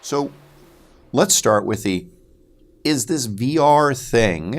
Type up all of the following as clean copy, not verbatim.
So let's start with is this VR thing,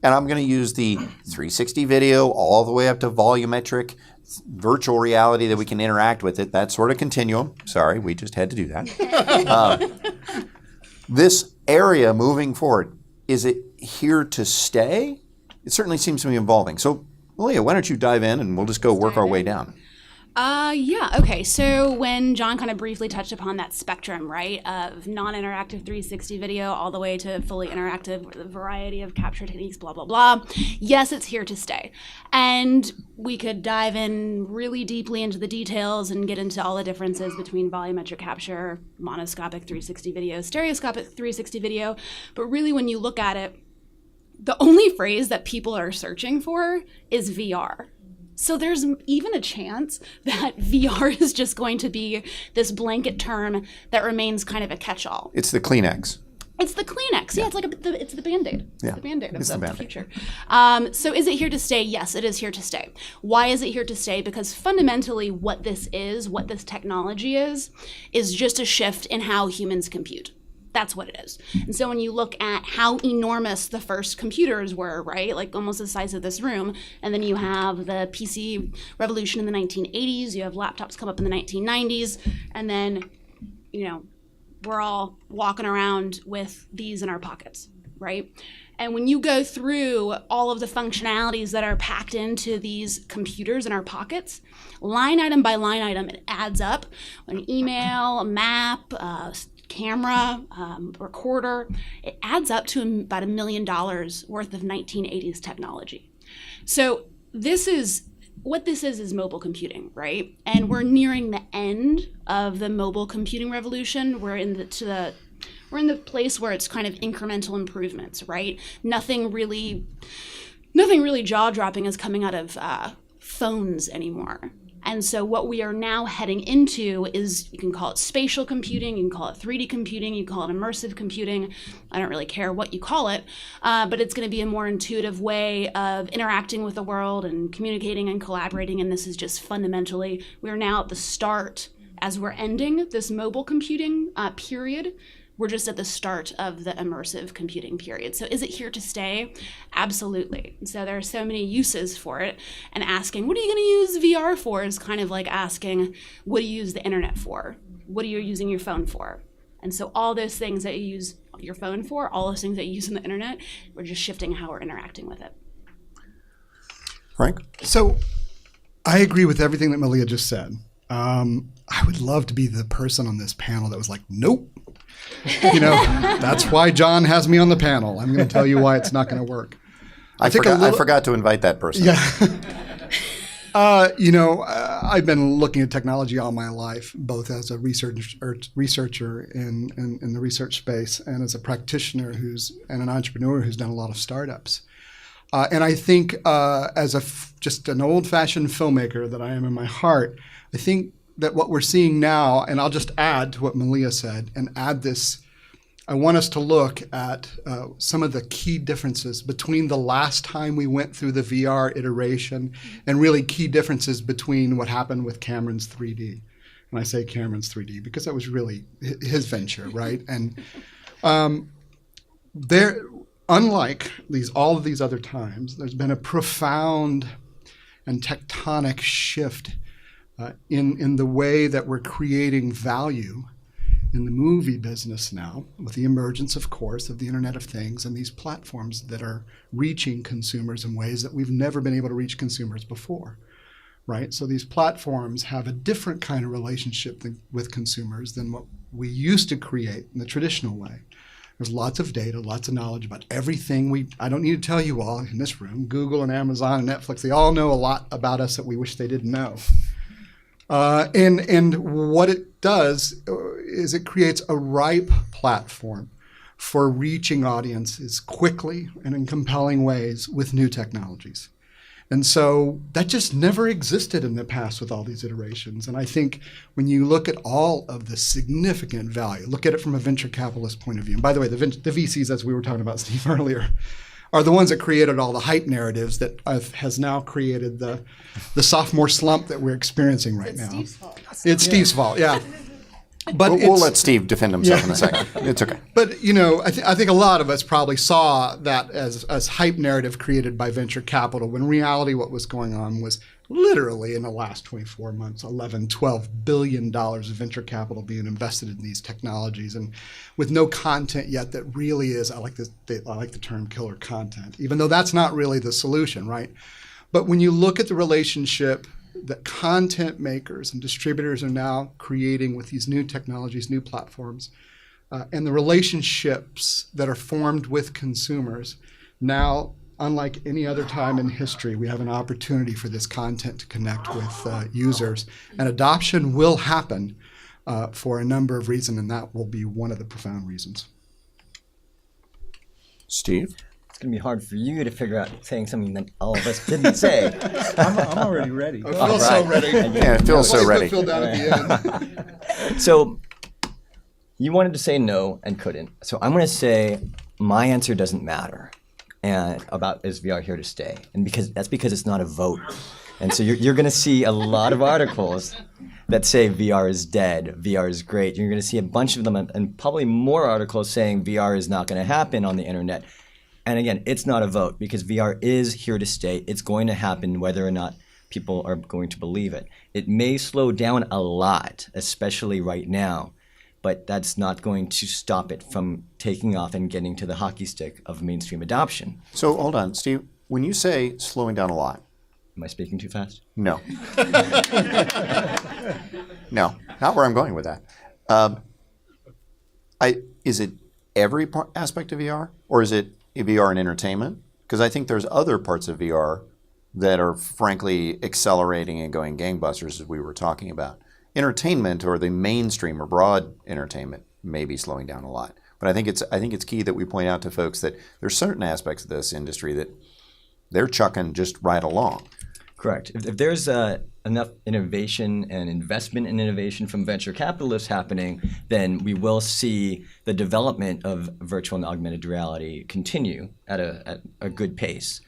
and I'm going to use the 360 video all the way up to volumetric virtual reality that we can interact with it, that sort of continuum. Sorry, we just had to do that. This area moving forward, is it here to stay? It certainly seems to be evolving. So, Malia, why don't you dive in and we'll just go work our way down. Yeah, okay. So when John kind of briefly touched upon that spectrum, right, of non-interactive 360 video all the way to fully interactive with a variety of capture techniques, blah, blah, blah. Yes, it's here to stay. And we could dive in really deeply into the details and get into all the differences between volumetric capture, monoscopic 360 video, stereoscopic 360 video. But really, when you look at it, the only phrase that people are searching for is VR. So there's even a chance that VR is just going to be this blanket term that remains kind of a catch-all. It's the Kleenex. It's the Kleenex. Yeah, it's like it's the Band-Aid. It's the Band-Aid of the future. So is it here to stay? Yes, it is here to stay. Why is it here to stay? Because fundamentally what this technology is just a shift in how humans compute. That's what it is. And so when you look at how enormous the first computers were, right, like almost the size of this room, and then you have the PC revolution in the 1980s, you have laptops come up in the 1990s, and then, we're all walking around with these in our pockets, right? And when you go through all of the functionalities that are packed into these computers in our pockets, line item by line item, it adds up. An email, a map, camera, recorder, it adds up to about $1 million worth of 1980s technology. So what this is mobile computing, right? And we're nearing the end of the mobile computing revolution. We're in the place where it's kind of incremental improvements, right? Nothing really jaw-dropping is coming out of phones anymore. And so what we are now heading into is, you can call it spatial computing, you can call it 3D computing, you can call it immersive computing. I don't really care what you call it, but it's going to be a more intuitive way of interacting with the world and communicating and collaborating. And this is just fundamentally, we're now at the start, as we're ending this mobile computing period. We're just at the start of the immersive computing period. So is it here to stay? Absolutely. So there are so many uses for it. And asking, what are you going to use VR for, is kind of like asking, what do you use the internet for? What are you using your phone for? And so all those things that you use your phone for, all those things that you use on the internet, we're just shifting how we're interacting with it. Frank? So I agree with everything that Malia just said. I would love to be the person on this panel that was like, nope. That's why John has me on the panel. I'm going to tell you why it's not going to work. I forgot to invite that person. Yeah. I've been looking at technology all my life, both as a researcher in the research space and as a practitioner and an entrepreneur who's done a lot of startups. And I think as just an old-fashioned filmmaker that I am in my heart, I think that what we're seeing now, and I'll just add to what Malia said, and add this, I want us to look at some of the key differences between the last time we went through the VR iteration and really key differences between what happened with Cameron's 3D. And I say Cameron's 3D because that was really his venture, right? And unlike all of these other times, there's been a profound and tectonic shift in the way that we're creating value in the movie business now, with the emergence, of course, of the Internet of Things and these platforms that are reaching consumers in ways that we've never been able to reach consumers before, right? So these platforms have a different kind of relationship with consumers than what we used to create in the traditional way. There's lots of data, lots of knowledge about everything. I don't need to tell you all in this room, Google and Amazon and Netflix, they all know a lot about us that we wish they didn't know. And what it does is it creates a ripe platform for reaching audiences quickly and in compelling ways with new technologies. And so that just never existed in the past with all these iterations. And I think when you look at all of the significant value, look at it from a venture capitalist point of view. And by the way, the VCs, as we were talking about, Steve, earlier, are the ones that created all the hype narratives that has now created the sophomore slump that we're experiencing right now. It's Steve's fault. It's Steve's fault, yeah. But we'll let Steve defend himself in a second. It's okay. But I think a lot of us probably saw that as hype narrative created by venture capital, when in reality what was going on was literally in the last 24 months, $11-12 billion of venture capital being invested in these technologies, and with no content yet that really is, I like the term killer content, even though that's not really the solution, right? But when you look at the relationship that content makers and distributors are now creating with these new technologies, new platforms, and the relationships that are formed with consumers, now, unlike any other time in history, we have an opportunity for this content to connect with users. And adoption will happen for a number of reasons, and that will be one of the profound reasons. Steve? It's going to be hard for you to figure out saying something that all of us didn't say. I'm already ready. I feel so ready. Yeah, it feels so ready. Phil down at the end. So you wanted to say no and couldn't. So I'm going to say my answer doesn't matter. And about is VR here to stay? And that's because it's not a vote. And so you're going to see a lot of articles that say VR is dead, VR is great. You're going to see a bunch of them, and probably more articles saying VR is not going to happen on the internet. And again, it's not a vote, because VR is here to stay. It's going to happen whether or not people are going to believe it. It may slow down a lot, especially right now, but that's not going to stop it from taking off and getting to the hockey stick of mainstream adoption. So hold on, Steve. When you say slowing down a lot, Am I speaking too fast? no. No, not where I'm going with that. Is it every aspect of VR, or is it VR and entertainment? Because I think there's other parts of VR that are frankly accelerating and going gangbusters, as we were talking about. Entertainment, or the mainstream or broad entertainment, may be slowing down a lot. But I think it's key that we point out to folks that there's certain aspects of this industry that they're chucking just right along. Correct. If there's enough innovation and investment in innovation from venture capitalists happening, then we will see the development of virtual and augmented reality continue at a good pace.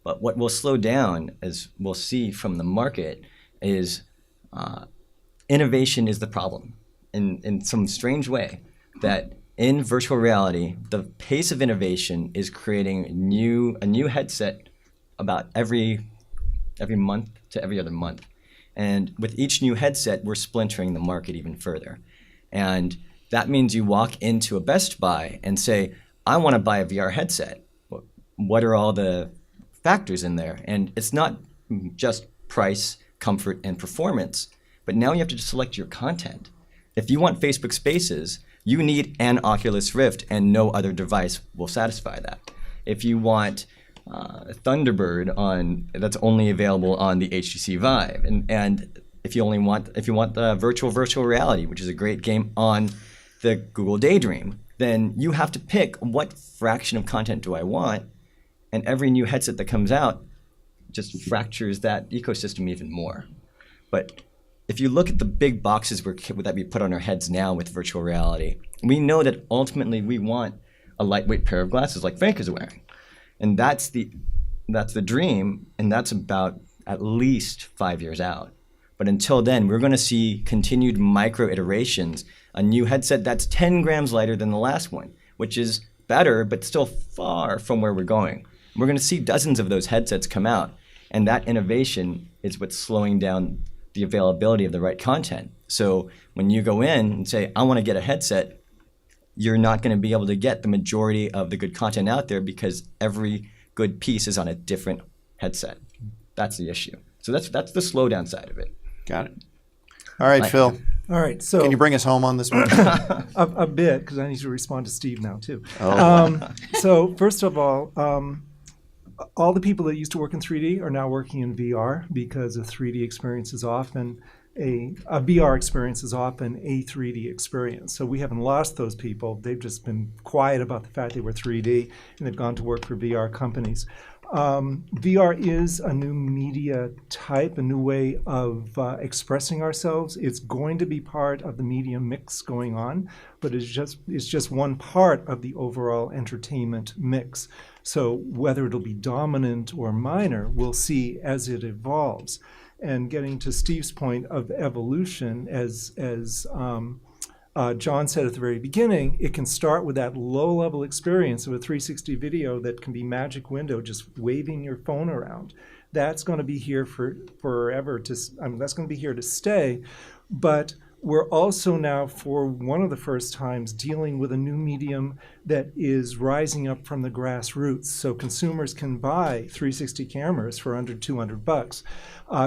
But what will slow down, as we'll see from the market, is innovation is the problem in some strange way. That in virtual reality, the pace of innovation is creating a new headset about every month to every other month. And with each new headset, we're splintering the market even further. And that means you walk into a Best Buy and say, I want to buy a VR headset. What are all the factors in there? And it's not just price, comfort, and performance, but now you have to select your content. If you want Facebook Spaces, you need an Oculus Rift, and no other device will satisfy that. If you want Thunderbird that's only available on the HTC Vive, and if you want the virtual reality, which is a great game on the Google Daydream, then you have to pick what fraction of content do I want, and every new headset that comes out just fractures that ecosystem even more. But if you look at the big boxes that we put on our heads now with virtual reality, we know that ultimately we want a lightweight pair of glasses like Frank is wearing. And that's the dream, and that's about at least 5 years out. But until then, we're going to see continued micro iterations, a new headset that's 10 grams lighter than the last one, which is better, but still far from where we're going. We're going to see dozens of those headsets come out, and that innovation is what's slowing down the availability of the right content. So when you go in and say, I want to get a headset, you're not going to be able to get the majority of the good content out there, because every good piece is on a different headset. That's the issue. So that's the slowdown side of it. Got it. All right, Phil. All right, so Can you bring us home on this one? a bit, because I need to respond to Steve now too. Oh. So first of all the people that used to work in 3D are now working in VR, because a 3D experience is often a VR experience is often a 3D experience. So we haven't lost those people. They've just been quiet about the fact they were 3D, and they've gone to work for VR companies. VR is a new media type, a new way of expressing ourselves. It's going to be part of the media mix going on, but it's just one part of the overall entertainment mix. So whether it'll be dominant or minor, we'll see as it evolves. And getting to Steve's point of evolution, as John said at the very beginning, it can start with that low-level experience of a 360 video that can be magic window, just waving your phone around. That's going to be here for forever. That's going to be here to stay. But we're also now, for one of the first times, dealing with a new medium that is rising up from the grassroots. So consumers can buy 360 cameras for under $200.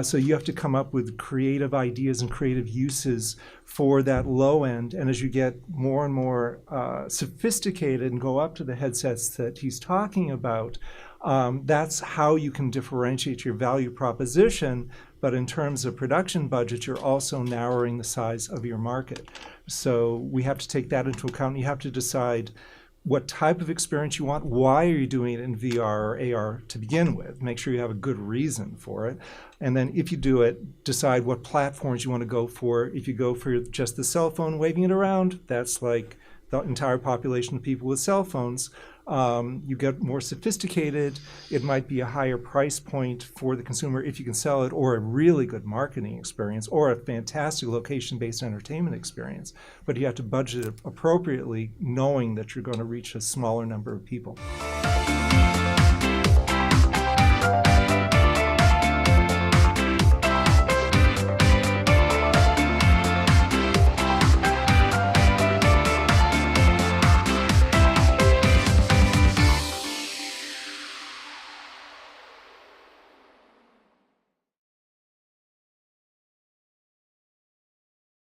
So you have to come up with creative ideas and creative uses for that low end. And as you get more and more sophisticated and go up to the headsets that he's talking about, that's how you can differentiate your value proposition. But in terms of production budget, you're also narrowing the size of your market. So we have to take that into account. You have to decide what type of experience you want. Why are you doing it in VR or AR to begin with? Make sure you have a good reason for it. And then if you do it, decide what platforms you want to go for. If you go for just the cell phone waving it around, that's like the entire population of people with cell phones. You get more sophisticated. It might be a higher price point for the consumer if you can sell it, or a really good marketing experience, or a fantastic location-based entertainment experience. But you have to budget it appropriately, knowing that you're going to reach a smaller number of people.